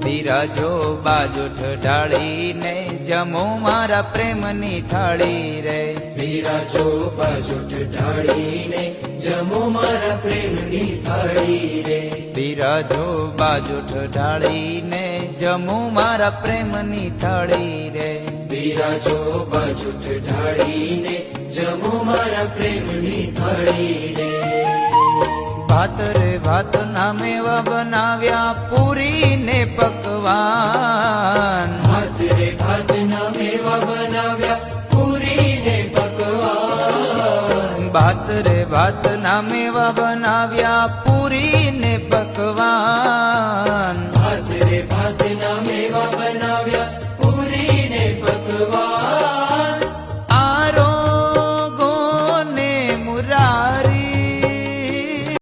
બિરાજો બાજોઠ ઢાળીને જમો મારા પ્રેમની થાળી રે. બિરાજો બાજોઠ ઢાળીને જમો મારા પ્રેમની થાળી રે. બિરાજો બાજોઠ ઢાળીને જમો મારા પ્રેમની થાળી રે. બિરાજો બાજોઠ ઢાળીને જમો મારા પ્રેમની થાળી રે. ભાત રે ભાત ના મેવા બનાવ્યા પૂરી ને પકવાન. ભાત રે ભાત ના મેવા બનાવ્યા પૂરી ને પકવાન. ભાત રે ભાત ના મેવા બનાવ્યા પૂરી ને પકવાન.